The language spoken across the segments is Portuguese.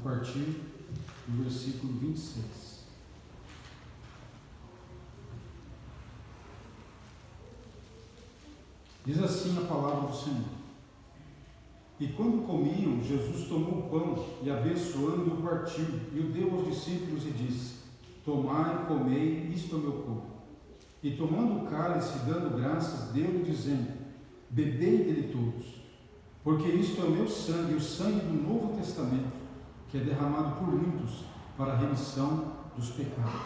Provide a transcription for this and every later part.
partir do versículo 26. Diz assim a palavra do Senhor: E quando comiam, Jesus tomou o pão e, abençoando, o partiu, e o deu aos discípulos e disse: Tomai, comei, isto é o meu corpo. E tomando o cálice, dando graças, deu-lhe, dizendo: Bebei dele todos, porque isto é o meu sangue, o sangue do Novo Testamento, que é derramado por muitos para a remissão dos pecados.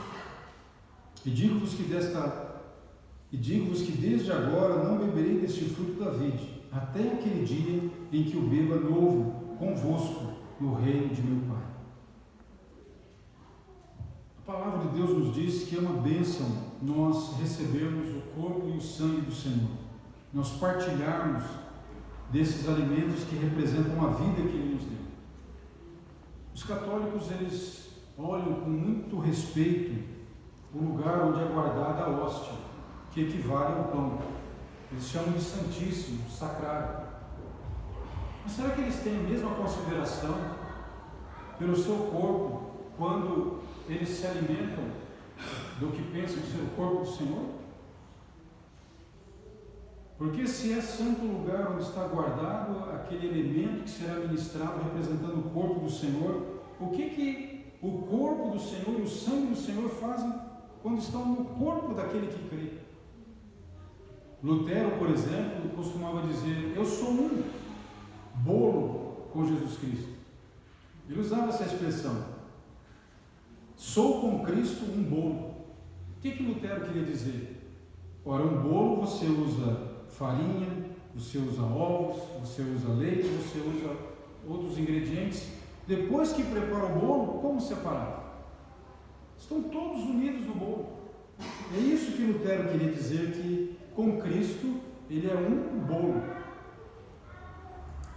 E digo-vos que desde agora não beberei deste fruto da vide, até aquele dia em que o beba novo convosco no reino de meu Pai. A palavra de Deus nos diz que é uma bênção nós recebermos o corpo e o sangue do Senhor, nós partilharmos desses alimentos que representam a vida que Ele nos deu. Os católicos, eles olham com muito respeito o lugar onde é guardada a hóstia, que equivale ao pão. Eles chamam de santíssimo, sacrário. Mas será que eles têm a mesma consideração pelo seu corpo quando eles se alimentam do que pensam ser o corpo do Senhor? Porque se é santo lugar onde está guardado aquele elemento que será ministrado representando o corpo do Senhor, o que o corpo do Senhor e o sangue do Senhor fazem quando estão no corpo daquele que crê? Lutero, por exemplo, costumava dizer: eu sou um bolo com Jesus Cristo. Ele usava essa expressão: sou com Cristo um bolo. O que Lutero queria dizer? Ora, um bolo você usa farinha, você usa ovos, você usa leite, você usa outros ingredientes. Depois que prepara o bolo, como separar? Estão todos unidos no bolo. É isso que Lutero queria dizer, que com Cristo ele é um bolo.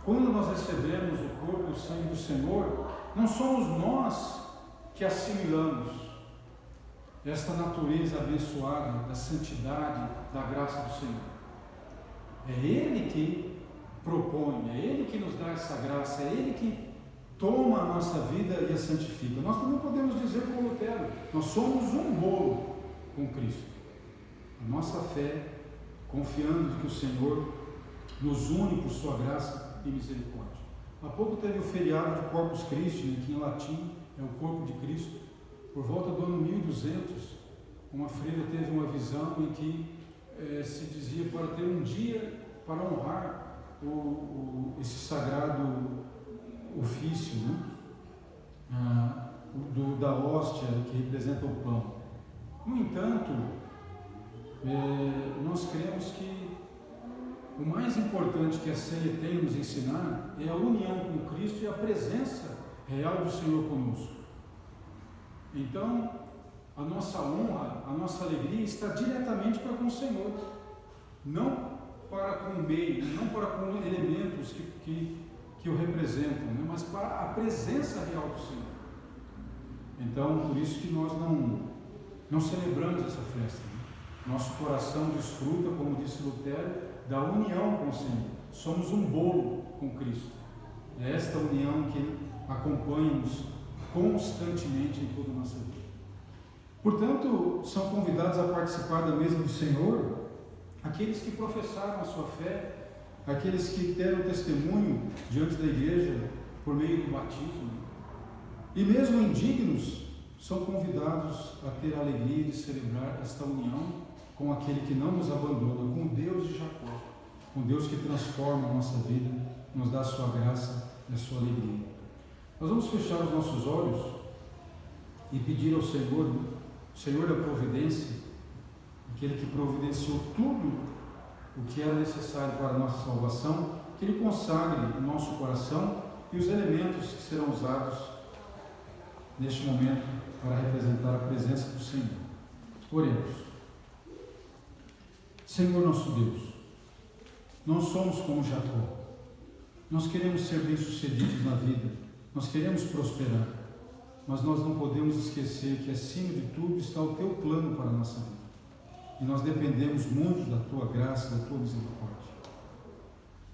Quando nós recebemos o corpo e o sangue do Senhor, não somos nós que assimilamos esta natureza abençoada da santidade, da graça do Senhor. É Ele que propõe, é Ele que nos dá essa graça, é Ele que toma a nossa vida e a santifica. Nós também podemos dizer como Lutero: nós somos um bolo com Cristo. A nossa fé, confiando que o Senhor nos une por sua graça e misericórdia. Há pouco teve o feriado de Corpus Christi, que em latim é o corpo de Cristo. Por volta do ano 1200, uma freira teve uma visão em que se dizia para ter um dia para honrar esse sagrado ofício, né? Da hóstia que representa o pão. No entanto, nós cremos que o mais importante que a ceia tem a nos ensinar é a união com Cristo e a presença real do Senhor conosco. Então, a nossa honra, a nossa alegria está diretamente para com o Senhor, não para com o meio, não para com elementos que o representam, né? Mas para a presença real do Senhor. Então, por isso que nós não celebramos essa festa, né? Nosso coração desfruta, como disse Lutero, da união com o Senhor. Somos um bolo com Cristo. É esta união que acompanha-nos constantemente em toda a nossa vida. Portanto, são convidados a participar da mesa do Senhor aqueles que professaram a sua fé, aqueles que deram testemunho diante da igreja por meio do batismo. E mesmo indignos são convidados a ter a alegria de celebrar esta união com aquele que não nos abandona, com o Deus de Jacó, com Deus que transforma a nossa vida, nos dá a sua graça e a sua alegria. Nós vamos fechar os nossos olhos e pedir ao Senhor, o Senhor da providência, aquele que providenciou tudo o que era necessário para a nossa salvação, que Ele consagre o nosso coração e os elementos que serão usados neste momento para representar a presença do Senhor. Oremos. Senhor nosso Deus, não somos como Jacó. Nós queremos ser bem-sucedidos na vida, nós queremos prosperar, mas nós não podemos esquecer que acima de tudo está o Teu plano para a nossa vida. E nós dependemos muito da Tua graça, da Tua misericórdia.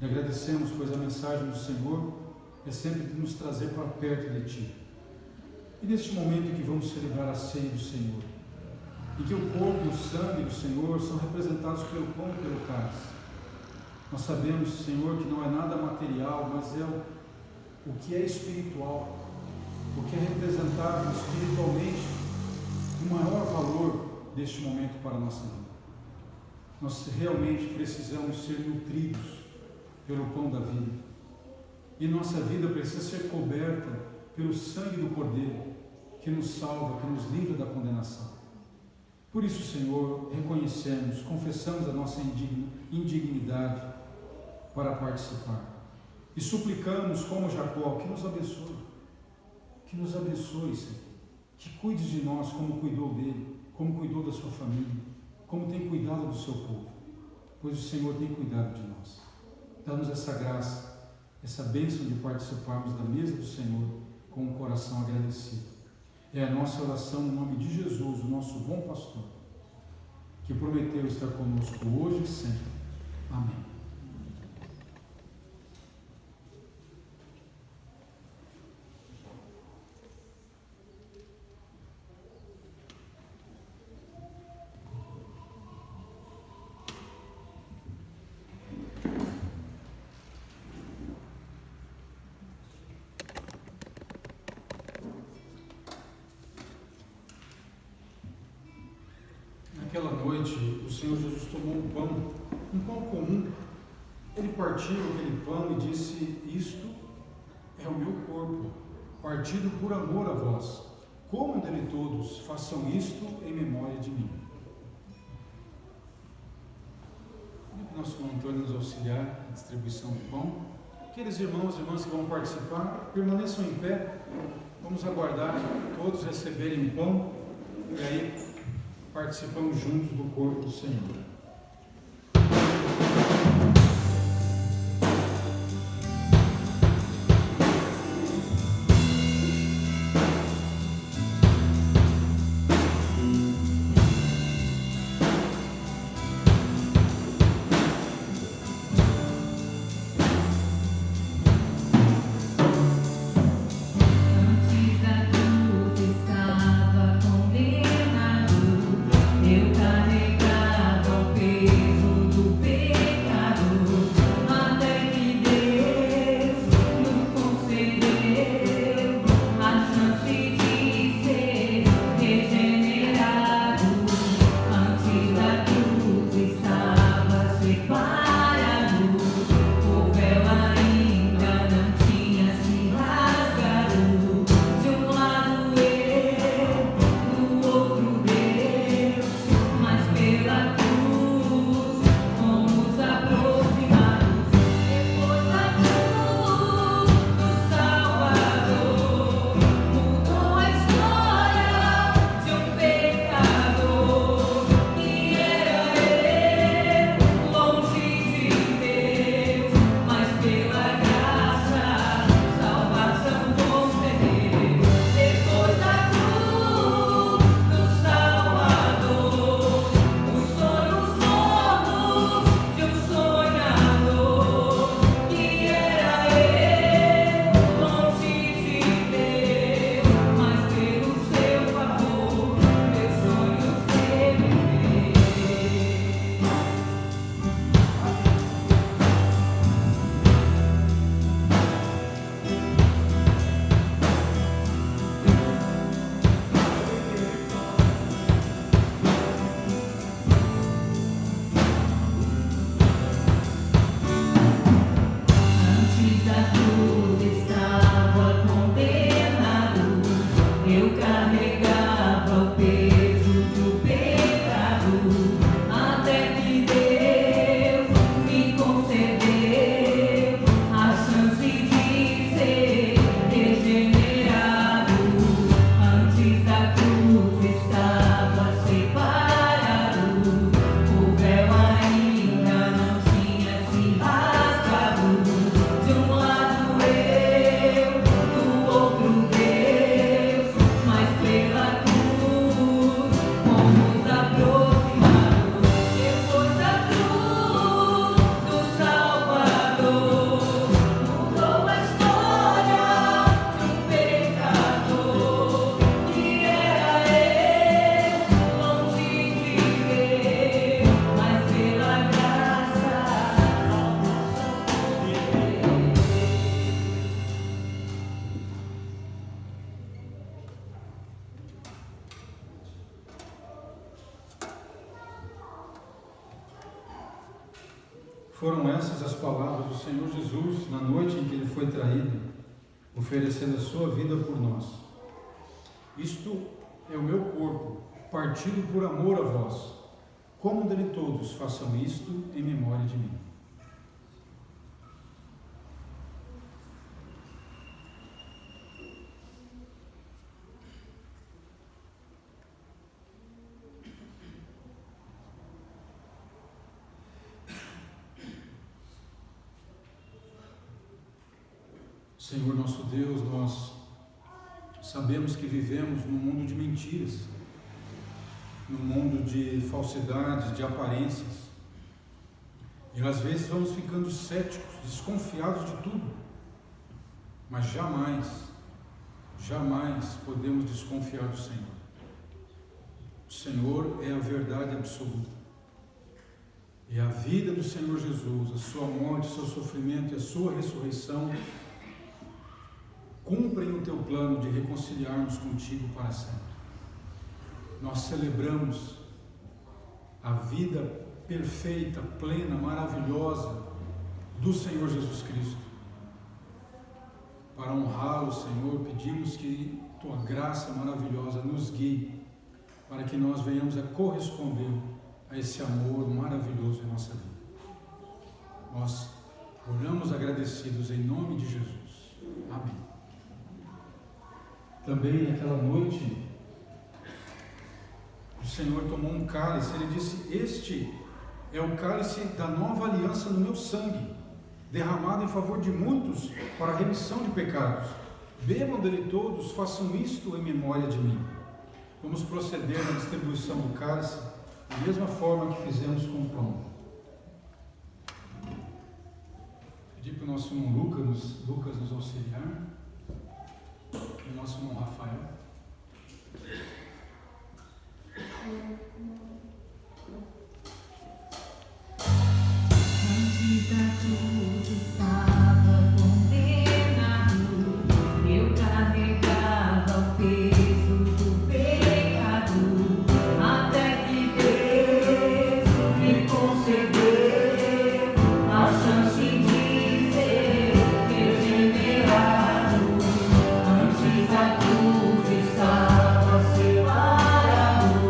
E agradecemos, pois a mensagem do Senhor é sempre de nos trazer para perto de Ti. E neste momento que vamos celebrar a ceia do Senhor, em que o corpo e o sangue do Senhor são representados pelo pão e pelo cálice, nós sabemos, Senhor, que não é nada material, mas é o que é espiritual, o que é representado espiritualmente, o maior valor deste momento para a nossa vida. Nós realmente precisamos ser nutridos pelo pão da vida, e nossa vida precisa ser coberta pelo sangue do Cordeiro, que nos salva, que nos livra da condenação. Por isso, Senhor, reconhecemos, confessamos a nossa indignidade para participar, e suplicamos, como Jacó, que nos abençoe, Senhor, que cuide de nós como cuidou dele, como cuidou da sua família, como tem cuidado do seu povo, pois o Senhor tem cuidado de nós. Dá-nos essa graça, essa bênção de participarmos da mesa do Senhor com um coração agradecido. É a nossa oração no nome de Jesus, o nosso bom pastor, que prometeu estar conosco hoje e sempre. Amém. Naquela noite, o Senhor Jesus tomou um pão comum. Ele partiu aquele pão e disse: isto é o meu corpo, partido por amor a vós. Comam dele todos, façam isto em memória de mim. E nosso irmão Antônio nos auxiliar na distribuição do pão. Aqueles irmãos e irmãs que vão participar, permaneçam em pé. Vamos aguardar todos receberem o pão e aí participamos juntos do corpo do Senhor. Eu carregava o peso do pecado. Foram essas as palavras do Senhor Jesus na noite em que ele foi traído, oferecendo a sua vida por nós. Isto é o meu corpo, partido por amor a vós. Comam dele todos, façam isto em memória de mim. Senhor nosso Deus, nós sabemos que vivemos num mundo de mentiras, num mundo de falsidades, de aparências, e às vezes vamos ficando céticos, desconfiados de tudo, mas jamais podemos desconfiar do Senhor. O Senhor é a verdade absoluta, e a vida do Senhor Jesus, a sua morte, o seu sofrimento e a sua ressurreição cumprem o teu plano de reconciliarmos contigo para sempre. Nós celebramos a vida perfeita, plena, maravilhosa do Senhor Jesus Cristo. Para honrá-lo, Senhor, pedimos que tua graça maravilhosa nos guie, para que nós venhamos a corresponder a esse amor maravilhoso em nossa vida. Nós oramos agradecidos em nome de Jesus. Amém. Também naquela noite, o Senhor tomou um cálice, ele disse: este é o cálice da nova aliança no meu sangue, derramado em favor de muitos para a remissão de pecados. Bebam dele todos, façam isto em memória de mim. Vamos proceder na distribuição do cálice da mesma forma que fizemos com o pão. Pedir para o nosso irmão Lucas nos auxiliar. O nosso irmão Rafael. Antes da cruz estava condenado, eu carregava o peso do pecado, até que Deus me concedeu a chance de ser regenerado. Antes da cruz estava separado,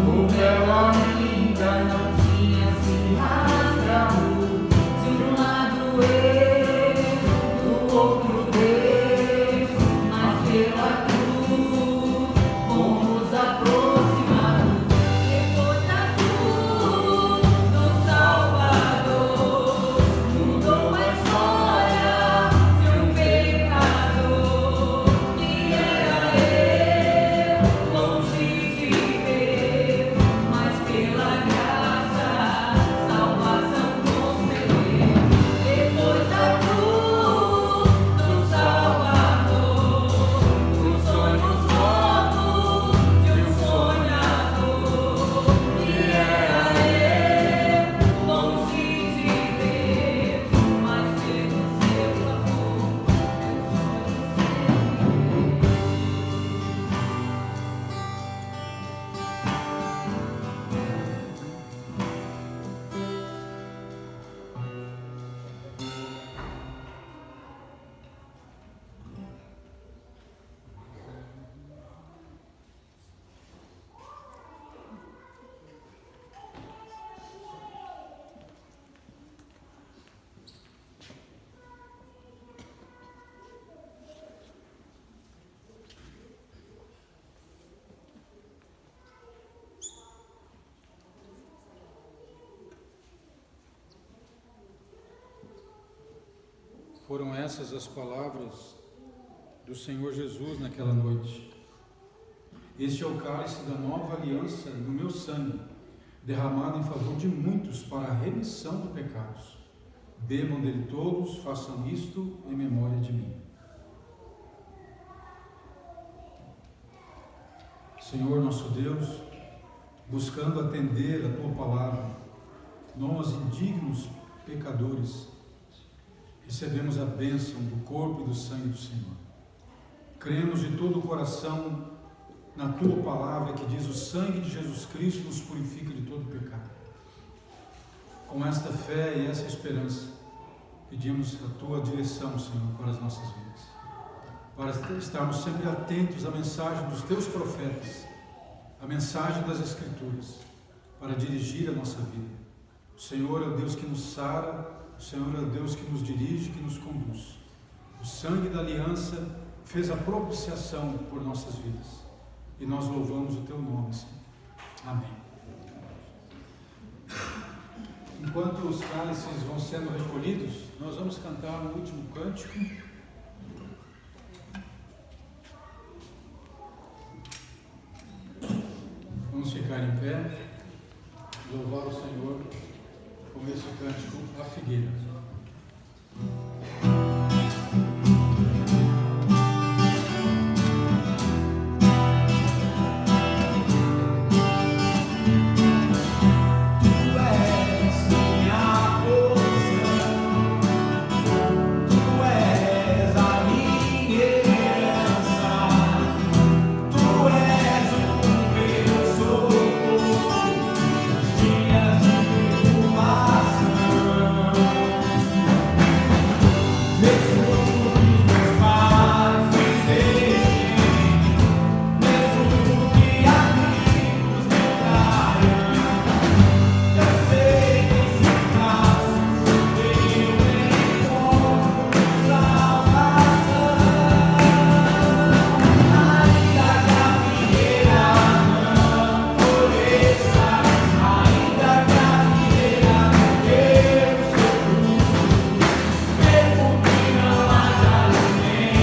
o véu ainda não tinha se rasgado. De um lado eu, do outro Deus, mas pela cruz fomos aproximados. Depois da cruz do Salvador, mudou a história de um pecador. E era eu, longe de Deus, mas pela graça, salvação concedeu. Depois da cruz do Salvador, os sonhos mortos de um sonhador. E era eu, longe de Deus, mas pelo seu amor, meus sonhos Foram essas as palavras do Senhor Jesus naquela noite. Este é o cálice da nova aliança no meu sangue, derramado em favor de muitos para a remissão de pecados. Bebam dele todos, façam isto em memória de mim. Senhor nosso Deus, buscando atender a tua palavra, nós, indignos pecadores, recebemos a bênção do corpo e do sangue do Senhor. Cremos de todo o coração na tua palavra que diz: o sangue de Jesus Cristo nos purifica de todo pecado. Com esta fé e essa esperança, pedimos a Tua direção, Senhor, para as nossas vidas, para estarmos sempre atentos à mensagem dos Teus profetas, à mensagem das Escrituras, para dirigir a nossa vida. O Senhor é o Deus que nos sara, o Senhor é o Deus que nos dirige, que nos conduz. O sangue da aliança fez a propiciação por nossas vidas, e nós louvamos o Teu nome, Senhor. Amém. Enquanto os cálices vão sendo recolhidos, nós vamos cantar o último cântico. Vamos ficar em pé, louvar o Senhor com esse cântico, A Figueira.